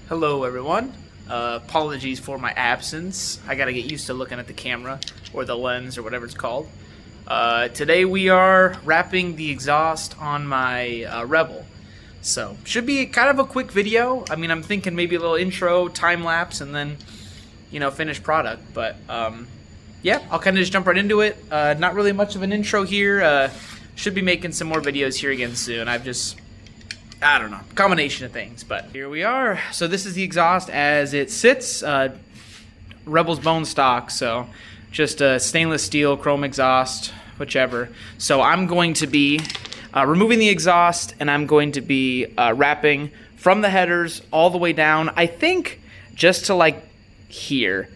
Hello everyone. Apologies for my absence. I gotta get used to looking at the camera, or the lens, or whatever it's called. Today we are wrapping the exhaust on my Rebel. So, should be kind of a quick video. I mean, I'm thinking maybe a little intro, time-lapse, and then, finished product. But, yeah, I'll kind of just jump right into it. Not really much of an intro here. Should be making some more videos here again soon. I don't know, combination of things, but here we are. So this is the exhaust as it sits. Rebel's bone stock, so just a stainless steel chrome exhaust, whichever. So I'm going to be removing the exhaust, and I'm going to be wrapping from the headers all the way down. I think just to like here.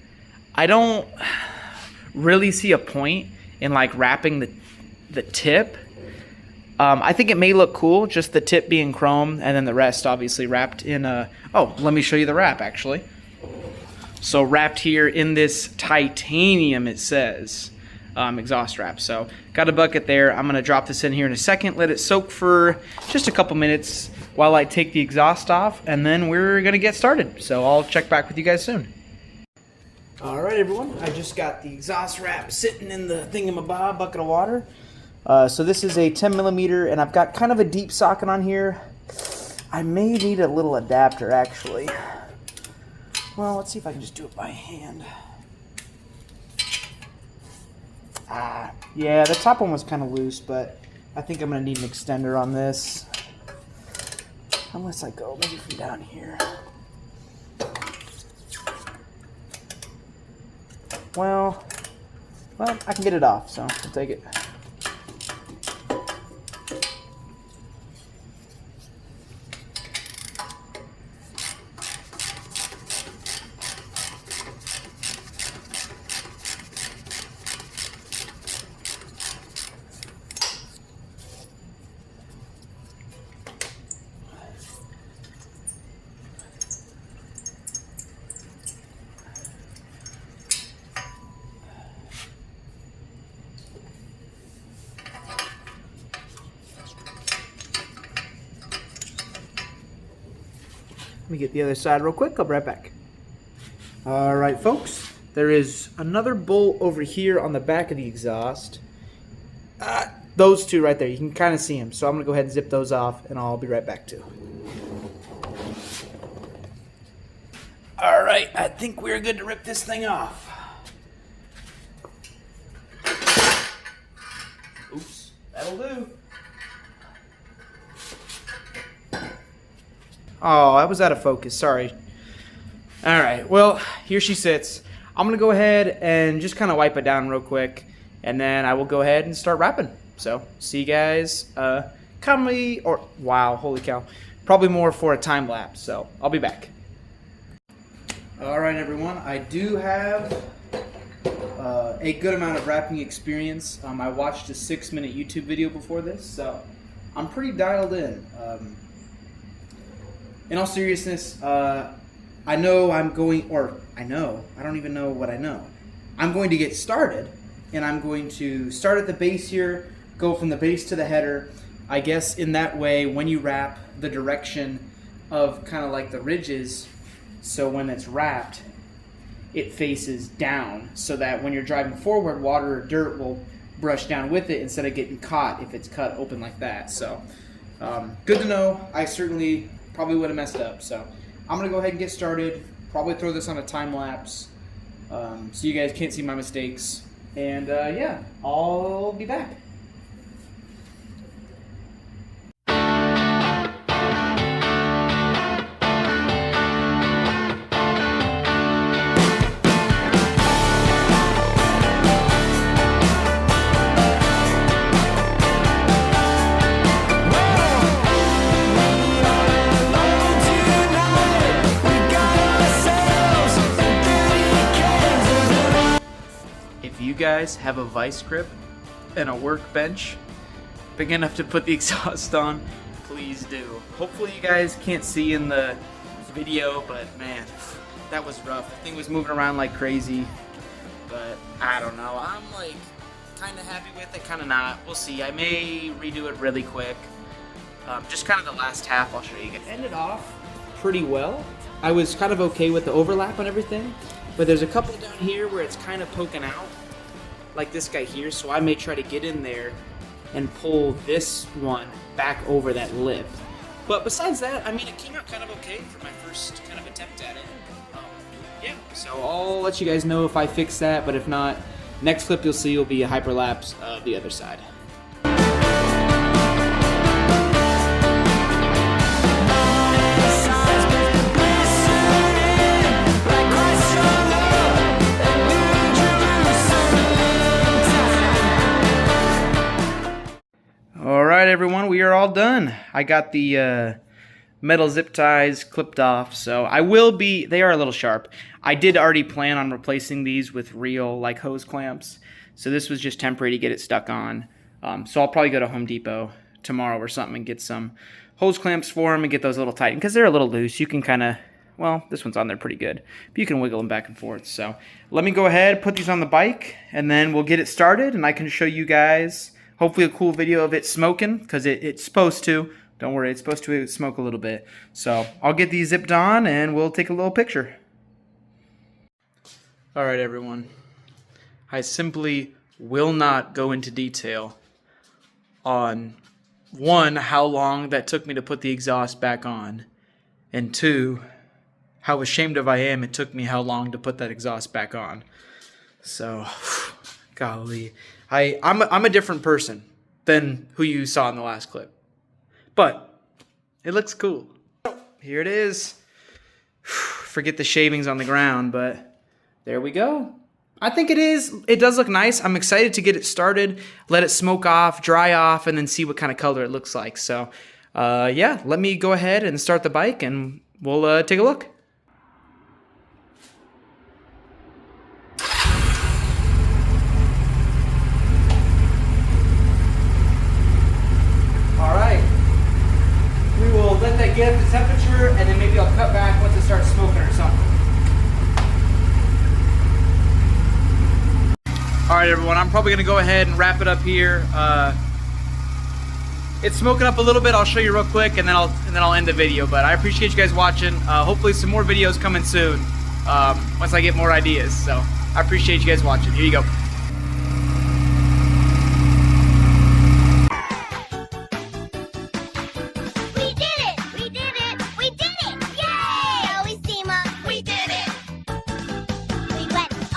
I don't really see a point in like wrapping the tip. I think it may look cool, just the tip being chrome, and then the rest obviously wrapped in a... Oh, let me show you the wrap, actually. So wrapped here in this titanium, it says, exhaust wrap. So got a bucket there. I'm going to drop this in here in a second, let it soak for just a couple minutes while I take the exhaust off, and then we're going to get started. So I'll check back with you guys soon. All right, everyone. I just got the exhaust wrap sitting in the thingamabob bucket of water. So this is a 10 millimeter, and I've got kind of a deep socket on here. I may need a little adapter, actually. Well, let's see if I can just do it by hand. Yeah, the top one was kind of loose, but I think I'm going to need an extender on this. Unless I go maybe from down here. Well, I can get it off, so I'll take it. Let me get the other side real quick. I'll be right back. All right, folks. There is another bolt over here on the back of the exhaust. Those two right there. You can kind of see them. So I'm going to go ahead and zip those off, and I'll be right back too. All right. I think we're good to rip this thing off. Oops. That'll do. Oh, I was out of focus. Sorry. All right. Well, here she sits. I'm going to go ahead and just kind of wipe it down real quick, and then I will go ahead and start wrapping. So, see you guys. Wow, holy cow. Probably more for a time lapse, so I'll be back. All right, everyone. I do have a good amount of wrapping experience. I watched a 6-minute YouTube video before this, so I'm pretty dialed in. In all seriousness, I don't even know what I know. I'm going to get started, and I'm going to start at the base here, go from the base to the header. I guess in that way, when you wrap, the direction of kind of like the ridges, so when it's wrapped, it faces down, so that when you're driving forward, water or dirt will brush down with it instead of getting caught if it's cut open like that. So, good to know. I certainly probably would have messed up, so I'm gonna go ahead and get started. Probably throw this on a time lapse, so you guys can't see my mistakes. And yeah, I'll be back. If you guys have a vice grip and a workbench big enough to put the exhaust on, please do. Hopefully you guys can't see in the video, but man, that was rough. The thing was moving around like crazy, but I don't know. I'm like kind of happy with it, kind of not. We'll see. I may redo it really quick. Just kind of the last half I'll show you guys. Ended off pretty well. I was kind of okay with the overlap and everything, but there's a couple down here where it's kind of poking out, like this guy here, so I may try to get in there and pull this one back over that lip. But besides that, I mean, it came out kind of okay for my first kind of attempt at it. Yeah, so I'll let you guys know if I fix that, but if not, next clip you'll see will be a hyperlapse of the other side. Alright everyone, we are all done. I got the metal zip ties clipped off, so they are a little sharp. I did already plan on replacing these with real like hose clamps, so this was just temporary to get it stuck on. So I'll probably go to Home Depot tomorrow or something and get some hose clamps for them and get those a little tightened, because they're a little loose. You can kind of, well, this one's on there pretty good, but you can wiggle them back and forth. So let me go ahead, put these on the bike, and then we'll get it started, and I can show you guys hopefully a cool video of it smoking, because it's supposed to. Don't worry, it's supposed to smoke a little bit. So I'll get these zipped on and we'll take a little picture. Alright everyone, I simply will not go into detail on, one, how long that took me to put the exhaust back on, and two, how ashamed of I am it took me how long to put that exhaust back on. So, golly, I'm a different person than who you saw in the last clip. But it looks cool. Here it is. Forget the shavings on the ground, but there we go. I think it does look nice. I'm excited to get it started, let it smoke off, dry off, and then see what kind of color it looks like. So, yeah, let me go ahead and start the bike, and we'll take a look. All right. We will let that get up to temperature, and then maybe I'll cut back once it starts smoking or something. All right, everyone, I'm probably gonna go ahead and wrap it up here. It's smoking up a little bit. I'll show you real quick, and then I'll end the video. But I appreciate you guys watching. Hopefully some more videos coming soon once I get more ideas. So I appreciate you guys watching. Here you go.